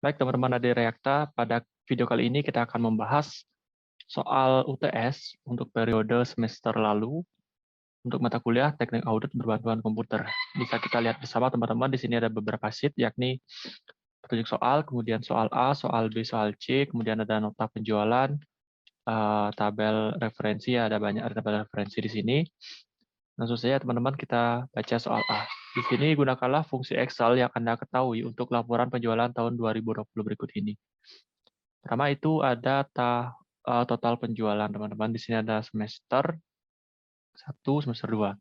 Baik teman-teman dari Reakta, pada video kali ini kita akan membahas soal UTS untuk periode semester lalu untuk mata kuliah Teknik Audit Berbantuan Komputer. Bisa kita lihat bersama teman-teman, di sini ada beberapa sheet, yakni petunjuk soal, kemudian soal A, soal B, soal C, kemudian ada nota penjualan, tabel referensi, ada tabel referensi di sini. Langsung saja teman-teman kita baca soal A. Di sini gunakanlah fungsi Excel yang Anda ketahui untuk laporan penjualan tahun 2020 berikut ini. Pertama itu ada total penjualan teman-teman. Di sini ada semester 1, semester 2.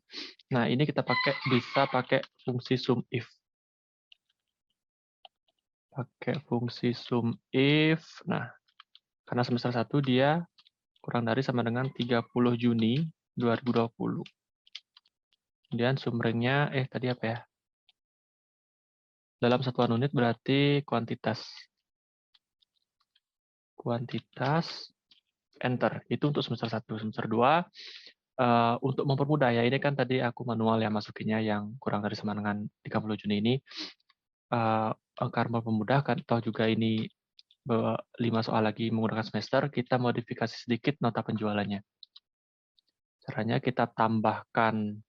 Nah, ini kita bisa pakai fungsi SUMIF. Pakai fungsi SUMIF. Nah, karena semester 1 dia kurang dari sama dengan 30 Juni 2020. Kemudian sumringnya, tadi apa ya? Dalam satuan unit berarti kuantitas. Kuantitas, enter. Itu untuk semester 1. Semester 2, untuk mempermudah ya, ini kan tadi aku manual ya masukinnya yang kurang dari sama dengan 30 Juni ini. Karena memudahkan, atau juga ini 5 soal lagi menggunakan semester, kita modifikasi sedikit nota penjualannya. Caranya kita tambahkan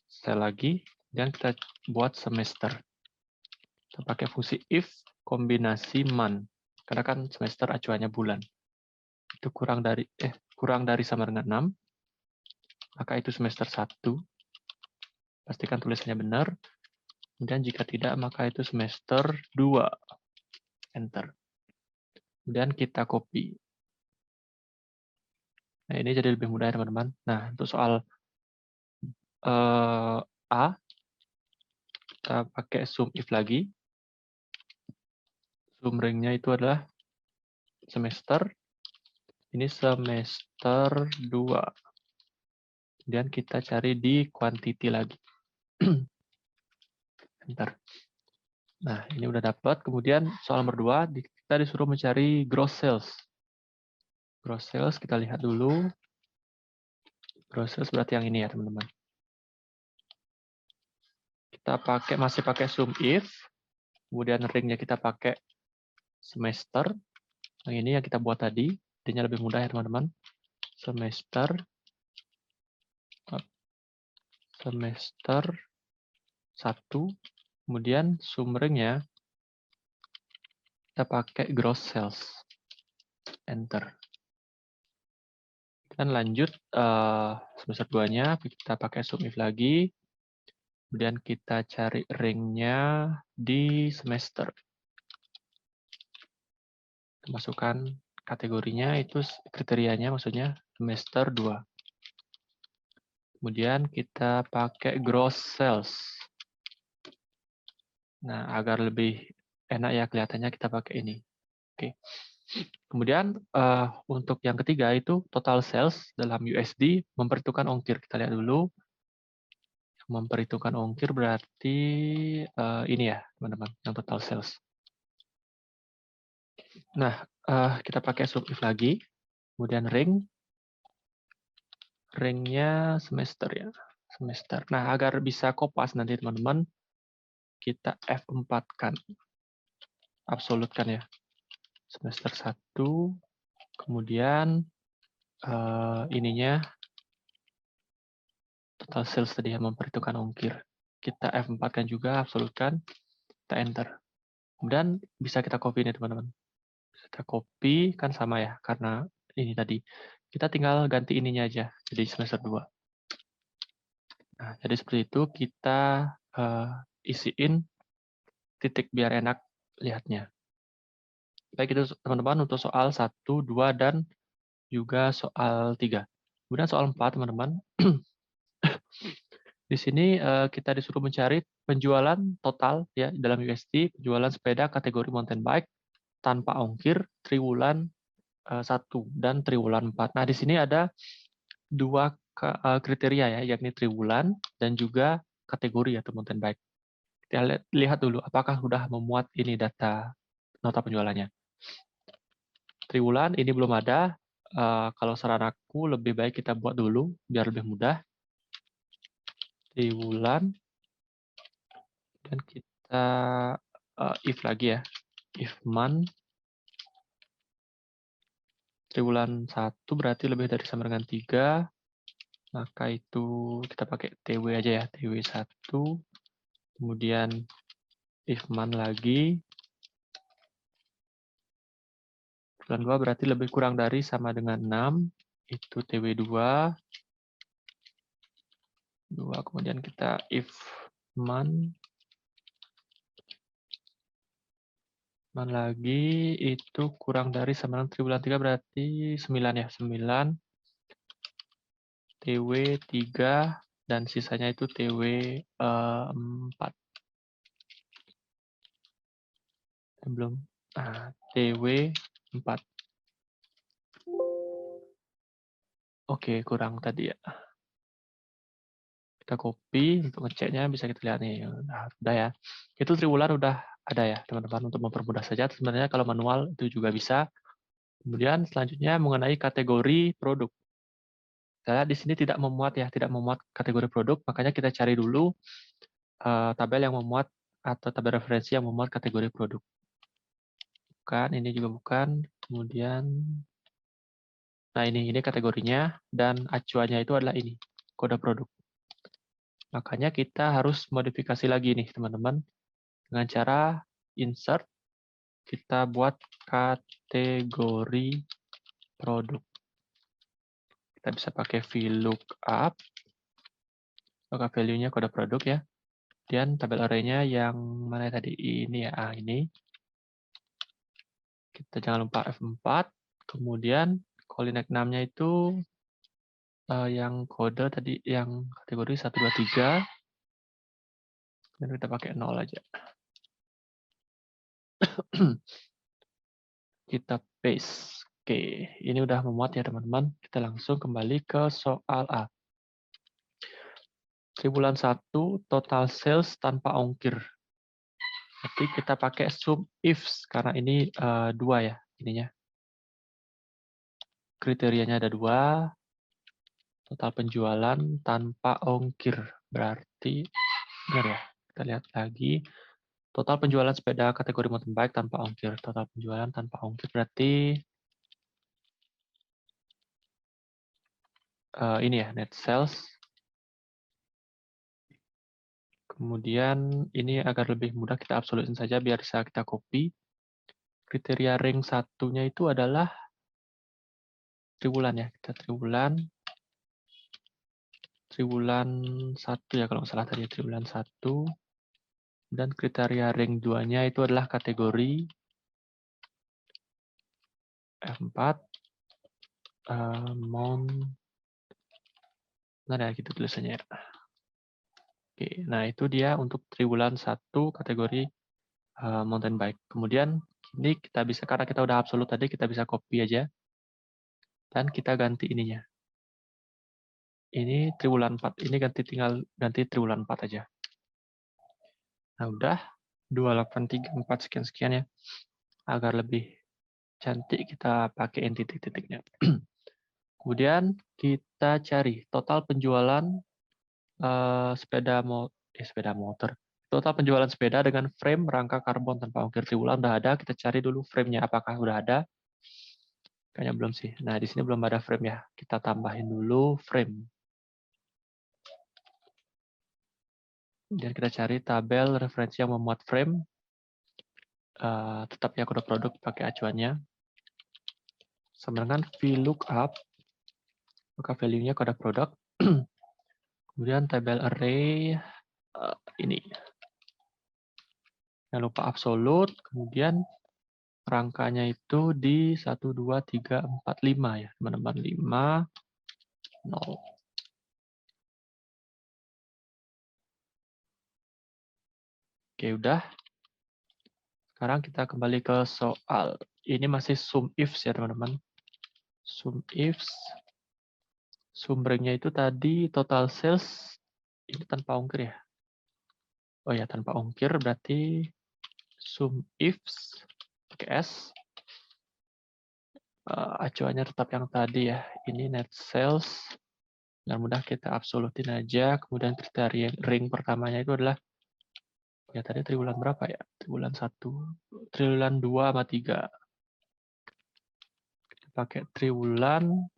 sel lagi, dan kita buat semester. Kita pakai fungsi if kombinasi month, karena kan semester acuannya bulan. Itu kurang dari sama dengan 6, maka itu semester 1. Pastikan tulisannya benar. Kemudian jika tidak, maka itu semester 2. Enter. Kemudian kita copy. Nah, ini jadi lebih mudah ya teman-teman. Nah, untuk soal A, kita pakai SUMIF lagi. Sumringnya itu adalah semester. Ini semester 2. Kemudian kita cari di quantity lagi. Enter. Nah, ini udah dapat. Kemudian soal nomor 2, kita disuruh mencari gross sales. Gross sales kita lihat dulu. Gross sales berarti yang ini ya, teman-teman. Kita masih pakai SUMIF. Kemudian ringnya kita pakai semester. Yang ini yang kita buat tadi. Intinya lebih mudah ya, teman-teman. Semester 1. Kemudian sumringnya kita pakai gross sales. Enter. Dan lanjut semester 2-nya kita pakai SUMIF lagi. Kemudian kita cari ringnya di semester. Masukkan kategorinya, itu kriterianya maksudnya semester 2. Kemudian kita pakai gross sales. Nah, agar lebih enak ya kelihatannya, kita pakai ini. Oke. Kemudian untuk yang ketiga itu total sales dalam USD memperhitungkan ongkir. Kita lihat dulu. Memperhitungkan ongkir berarti ini ya, teman-teman, yang total sales. Nah, kita pakai SUMIF lagi. Kemudian ringnya semester ya. Semester. Nah, agar bisa kopas nanti teman-teman, kita F4-kan. Absolutkan ya. Semester 1. Kemudian ininya total sales tadi yang memperhitungkan ongkir. Kita F4-kan juga, absolutkan. Kita enter. Kemudian bisa kita copy nih teman-teman. Kita copy, kan sama ya, karena ini tadi. Kita tinggal ganti ininya aja, jadi semester 2. Nah, jadi seperti itu, kita isiin titik biar enak lihatnya. Baik, itu teman-teman untuk soal 1, 2, dan juga soal 3. Kemudian soal 4, teman-teman. Di sini kita disuruh mencari penjualan total ya dalam USD, penjualan sepeda kategori mountain bike tanpa ongkir triwulan 1 dan triwulan 4. Nah, di sini ada 2 kriteria ya, yakni triwulan dan juga kategori atau mountain bike. Kita lihat dulu apakah sudah memuat ini data nota penjualannya. Triwulan ini belum ada. Kalau saran aku lebih baik kita buat dulu biar lebih mudah. Triwulan dan kita kita if lagi ya. If month triwulan 1 berarti lebih dari sama dengan 3, maka itu kita pakai TW aja ya, TW1. Kemudian if month lagi, triwulan 2 berarti lebih kurang dari sama dengan 6, itu TW2. 2, kemudian kita if month lagi itu kurang dari sama dengan triwulan 3 berarti 9 ya, 9 TW3 dan sisanya itu TW4. Belum. Nah, TW4. Oke, kurang tadi ya. Kita copy untuk ngeceknya, bisa kita lihat nih. Nah, udah ya. Itu triwulan udah ada ya, teman-teman. Untuk mempermudah saja, sebenarnya kalau manual itu juga bisa. Kemudian selanjutnya mengenai kategori produk. Saya di sini tidak memuat ya, tidak memuat kategori produk, makanya kita cari dulu tabel yang memuat atau tabel referensi yang memuat kategori produk. Bukan, ini juga bukan. Kemudian, nah ini kategorinya dan acuannya itu adalah ini, kode produk. Makanya kita harus modifikasi lagi nih teman-teman dengan cara insert, kita buat kategori produk. Kita bisa pakai VLOOKUP, maka value-nya kode produk ya. Kemudian tabel array-nya yang mana tadi? Ini ya, ini. Kita jangan lupa F4. Kemudian Colinex 6-nya itu yang kode tadi, yang kategori 1, 2, 3. Dan kita pakai 0 aja. Kita paste. Oke, ini udah memuat ya teman-teman. Kita langsung kembali ke soal A. Triwulan 1 total sales tanpa ongkir. Jadi kita pakai sum ifs karena ini 2 ya ininya. Kriterianya ada 2. Total penjualan tanpa ongkir. Berarti benar ya. Kita lihat lagi. Total penjualan sepeda kategori mountain bike tanpa ongkir. Total penjualan tanpa ongkir berarti ini ya, net sales. Kemudian ini agar lebih mudah kita absolutin saja biar bisa kita copy. Kriteria ring satunya itu adalah triwulan ya. Kita triwulan 1 ya kalau nggak salah tadi, triwulan 1. Dan kriteria ring 2-nya itu adalah kategori F4 nah ya gitu tulisannya ya. Oke, nah itu dia untuk triwulan 1 kategori mountain bike. Kemudian ini kita bisa, karena kita udah absolut tadi, kita bisa copy aja. Dan kita ganti ininya. Ini triwulan 4, ini tinggal ganti triwulan 4 aja. Nah udah, 2834 sekian-sekian ya. Agar lebih cantik kita pakai titik-titiknya. Kemudian kita cari total penjualan sepeda motor. Total penjualan sepeda dengan frame rangka karbon tanpa ongkir triwulan udah ada. Kita cari dulu frame-nya apakah udah ada. Kayaknya belum sih. Nah, di sini belum ada frame ya. Kita tambahin dulu frame. Dan kita cari tabel referensi yang memuat frame. Tetap ya kode produk pakai acuannya. Sama dengan VLOOKUP. Maka value-nya kode produk. Kemudian tabel array ini. Jangan lupa absolute. Kemudian rangkanya itu di 1, 2, 3, 4, 5 ya, teman-teman. 5, 0. Oke, udah. Sekarang kita kembali ke soal. Ini masih sum ifs ya, teman-teman. Sum ifs. Sumbernya itu tadi total sales. Ini tanpa ongkir ya. Oh ya, tanpa ongkir berarti sum ifs pakai S. Acuannya tetap yang tadi ya. Ini net sales. Dan mudah kita absolutin aja. Kemudian kriteria ring pertamanya itu adalah Ya tadi triwulan berapa ya? Triwulan 1, triwulan 2 sama 3. Kita pakai triwulan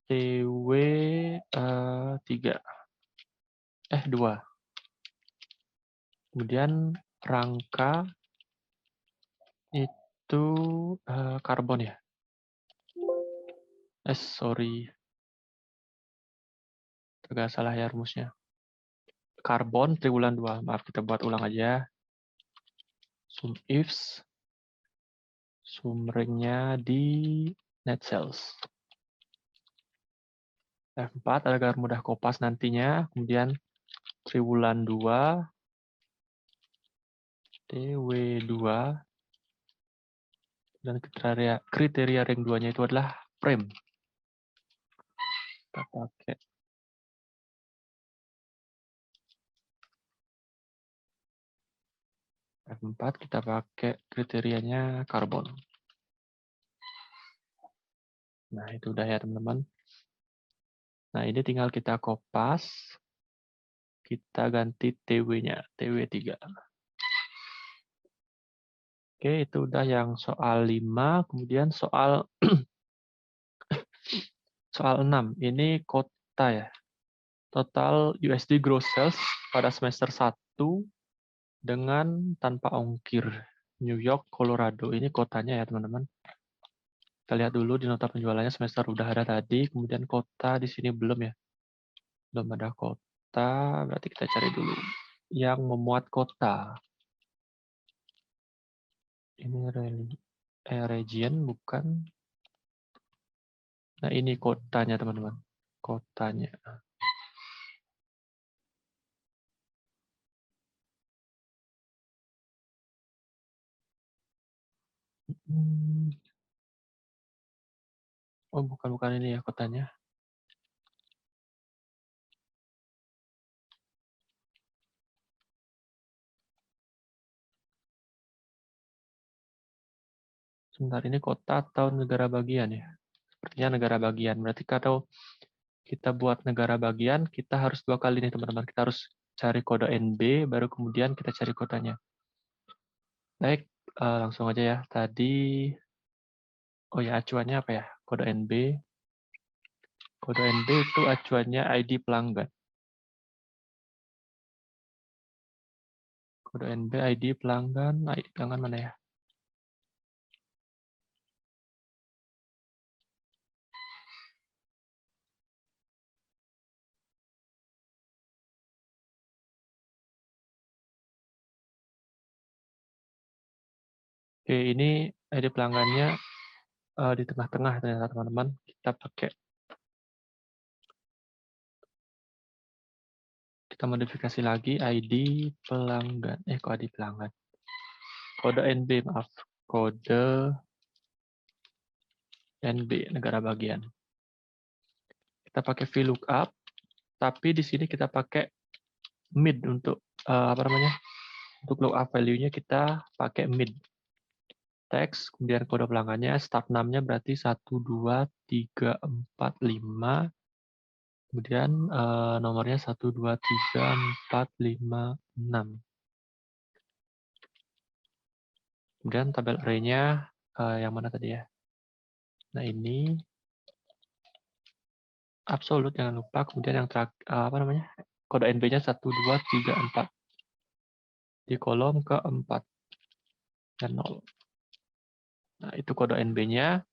TW 3. 2. Kemudian rangka itu karbon ya. Sorry. Agak salah ya rumusnya. Karbon triwulan 2. Maaf, kita buat ulang aja. Sum ifs. Sumringnya di net cells. F4 agar mudah kopas nantinya. Kemudian triwulan 2. TW2. Dan kriteria ring 2-nya itu adalah frame. Kita pakai F4, kita pakai kriterianya karbon. Nah, itu udah ya teman-teman. Nah, ini tinggal kita kopas. Kita ganti TW-nya, TW3. Oke, itu udah yang soal 5. Kemudian soal soal 6. Ini kota ya. Total USD gross sales pada semester 1 dengan tanpa ongkir. New York, Colorado. Ini kotanya ya teman-teman. Kita lihat dulu di nota penjualannya semester udah ada tadi. Kemudian kota di sini belum ya. Belum ada kota. Berarti kita cari dulu yang memuat kota. Ini region bukan. Nah, ini kotanya, teman-teman. Kotanya. Oh, bukan ini ya kotanya. Sebentar, ini kota atau negara bagian ya? Sepertinya negara bagian. Berarti kalau kita buat negara bagian, kita harus 2 kali nih, teman-teman. Kita harus cari kode NB, baru kemudian kita cari kotanya. Baik, langsung aja ya. Tadi, oh ya, acuannya apa ya? Kode NB. Kode NB itu acuannya ID pelanggan. Kode NB ID pelanggan, ID pelanggan mana ya? Oke, ini ID pelanggannya di tengah-tengah ternyata teman-teman. Kita modifikasi lagi ID pelanggan. Kok ID pelanggan? Kode NB, maaf. Kode NB, negara bagian. Kita pakai VLOOKUP, tapi di sini kita pakai mid untuk untuk lookup value-nya kita pakai mid. Teks, kemudian kode pelanggannya, start name-nya berarti 1, 2, 3, 4, 5. Kemudian nomornya 1, 2, 3, 4, 5, 6. Kemudian tabel array-nya yang mana tadi ya? Nah, ini absolut, jangan lupa. Kemudian yang terakhir, kode NB-nya 1, 2, 3, 4. Di kolom keempat. Dan 0. Nah, itu kode NB-nya.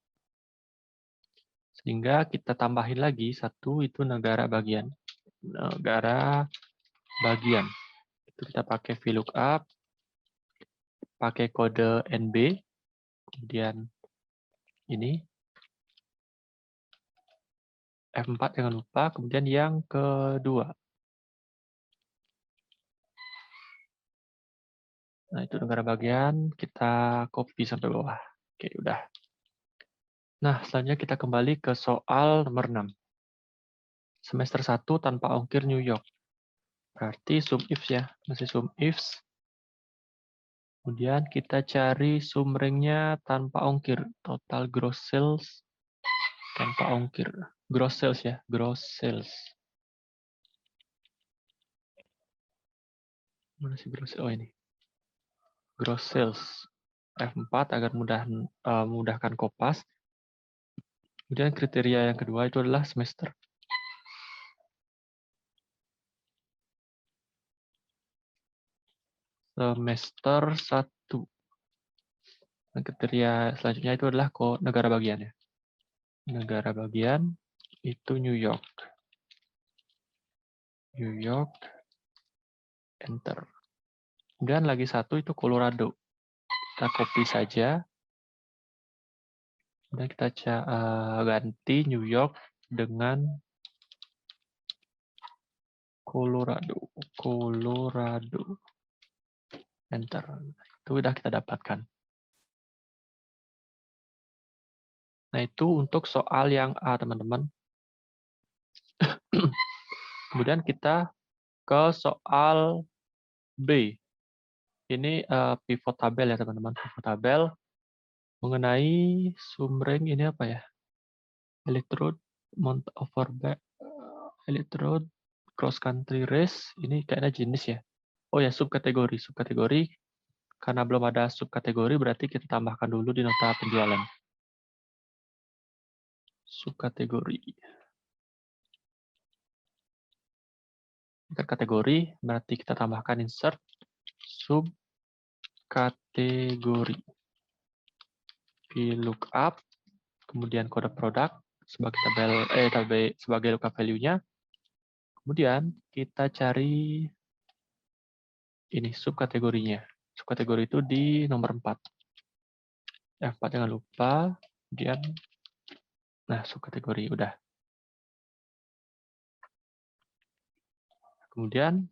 Sehingga kita tambahin lagi 1, itu negara bagian. Negara bagian. Itu kita pakai VLOOKUP, pakai kode NB, kemudian ini F4 jangan lupa, kemudian yang kedua. Nah, itu negara bagian, kita copy sampai bawah. Oke, udah. Nah, selanjutnya kita kembali ke soal nomor 6. Semester 1 tanpa ongkir New York. Berarti sum ifs ya, masih sum ifs. Kemudian kita cari sum ringnya tanpa ongkir. Total gross sales tanpa ongkir. Gross sales ya, gross sales. Mana sih gross? Oh ini. Gross sales. F4 agar mudahkan kopas. Kemudian kriteria yang kedua itu adalah semester. Semester 1. Dan kriteria selanjutnya itu adalah negara bagiannya. Negara bagian itu New York. New York, enter. Kemudian lagi satu itu Colorado. Kita copy saja. Dan kita ganti New York dengan Colorado. Colorado. Enter. Itu udah kita dapatkan. Nah, itu untuk soal yang A, teman-teman. Kemudian kita ke soal B. Ini pivot tabel ya, teman-teman. Pivot tabel mengenai sumring ini apa ya? Electrode, mount overback, electrode, cross country race. Ini kayaknya jenis ya. Oh ya, subkategori. Subkategori, karena belum ada subkategori, berarti kita tambahkan dulu di nota penjualan. Subkategori. Kategori, berarti kita tambahkan insert subkategori. VLOOKUP, kemudian kode produk sebagai sebagai lookup value-nya. Kemudian kita cari ini subkategorinya. Subkategori itu di nomor 4. F4 jangan lupa. Kemudian nah subkategori udah. Kemudian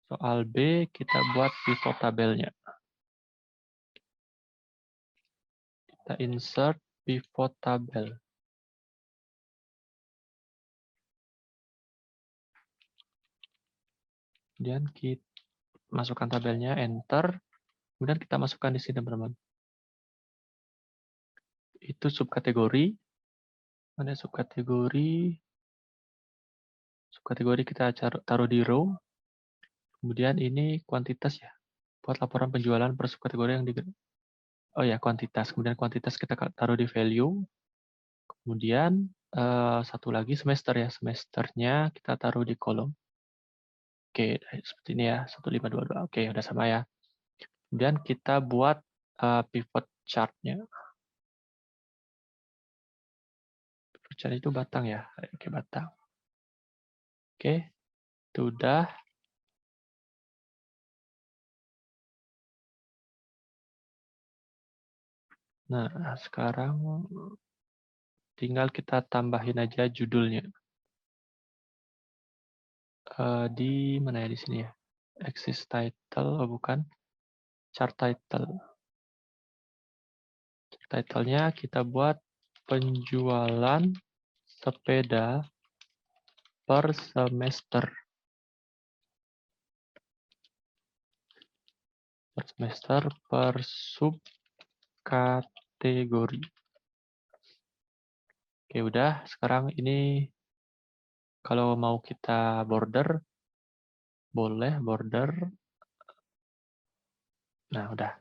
soal B kita buat pivot tabelnya. Kita insert pivot tabel. Kemudian kita masukkan tabelnya, enter. Kemudian kita masukkan di sini, teman-teman. Itu subkategori. Mana subkategori? Subkategori kita taruh di row. Kemudian ini kuantitas ya. Buat laporan penjualan per subkategori yang di... Oh ya, kuantitas. Kemudian kuantitas kita taruh di value. Kemudian satu lagi semester ya. Semesternya kita taruh di kolom. Oke, seperti ini ya. 1522. Oke, udah sama ya. Kemudian kita buat pivot chart-nya. Pivot chart itu batang ya. Oke, batang. Oke, itu udah. Nah, sekarang tinggal kita tambahin aja judulnya. Di mana ya, di sini ya? Axis title, oh bukan. Chart title. Title-nya kita buat penjualan sepeda per semester. Per semester per subkategori. Oke, udah. Sekarang ini kalau mau kita border, boleh border. Nah, udah.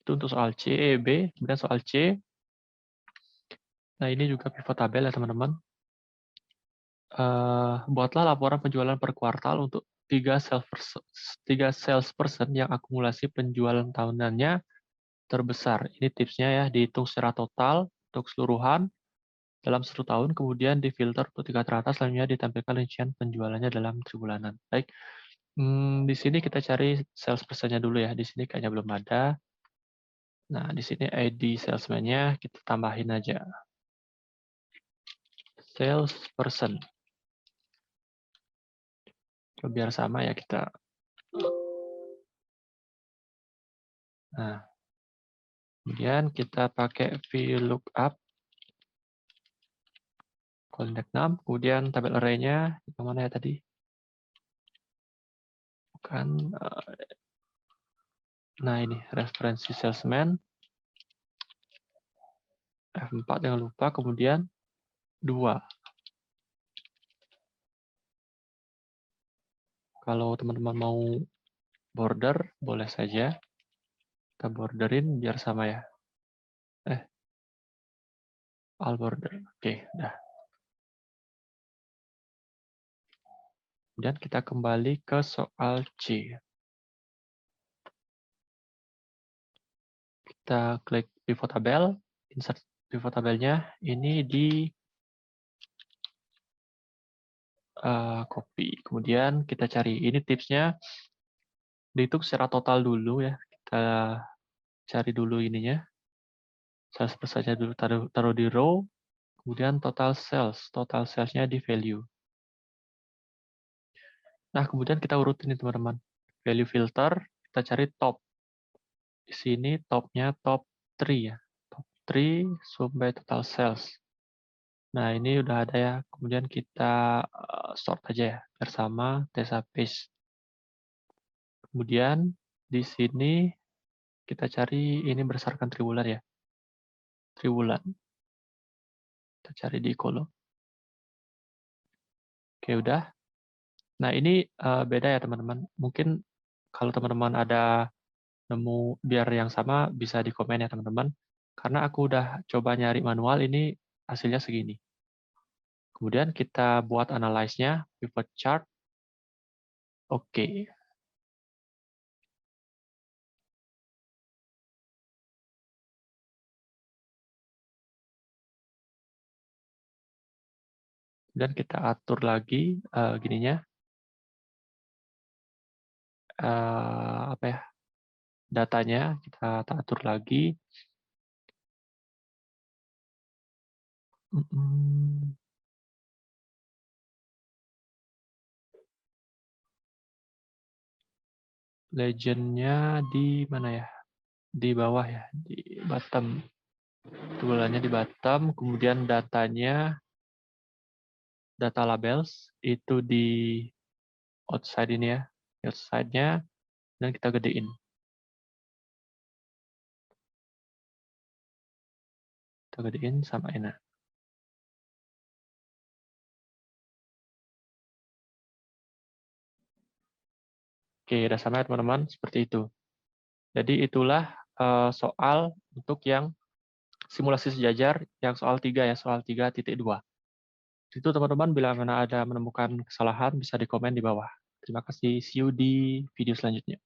Itu untuk soal C, B. Kemudian soal C. Nah, ini juga pivot tabel ya, teman-teman. Buatlah laporan penjualan per kuartal untuk 3 salesperson yang akumulasi penjualan tahunannya terbesar. Ini tipsnya ya, dihitung secara total untuk keseluruhan dalam 1 tahun, kemudian difilter untuk tingkat teratas, selanjutnya ditampilkan rincian penjualannya dalam tribulanan. Baik, di sini kita cari salesperson-nya dulu ya. Di sini kayaknya belum ada. Nah, di sini ID salesman-nya kita tambahin aja. Salesperson. Biar sama ya kita. Nah, kemudian kita pakai VLOOKUP. Contact 6, kemudian tabel array-nya, yang mana ya tadi? Bukan. Nah, ini referensi salesman. F4 jangan lupa, kemudian 2. Kalau teman-teman mau border, boleh saja. Kita borderin biar sama ya. All border. Oke, dah. Kemudian kita kembali ke soal C. Kita klik pivot tabel, insert pivot tabelnya. Ini di copy. Kemudian kita cari. Ini tipsnya, dihitung secara total dulu ya. Kita cari dulu ininya. Sales persennya dulu taruh di row. Kemudian total sales. Total salesnya di value. Nah, kemudian kita urutin nih teman-teman. Value filter, kita cari top. Di sini topnya top 3 ya. Top 3 sampai total sales. Nah, ini udah ada ya. Kemudian kita sort aja ya. Bersama Tesa Paste. Kemudian di sini kita cari ini berdasarkan triwulan ya. Triwulan. Kita cari di kolom. Oke, udah. Nah, ini beda ya teman-teman. Mungkin kalau teman-teman ada nemu biar yang sama bisa di komen ya teman-teman. Karena aku udah coba nyari manual ini hasilnya segini. Kemudian kita buat analyze-nya, pivot chart. Oke. Dan kita atur lagi gininya. Apa ya? Datanya kita atur lagi. Legend-nya di mana ya? Di bawah ya, di bottom. Tulisannya di bottom, kemudian datanya, data labels, itu di outside ini ya. Outside-nya, dan kita gedein. Kita gedein sama enak. Oke, udah sama ya teman-teman, seperti itu. Jadi itulah soal untuk yang simulasi sejajar, yang soal 3 ya, soal 3.2. Itu teman-teman bila mana ada menemukan kesalahan bisa di komen di bawah. Terima kasih, see you di video selanjutnya.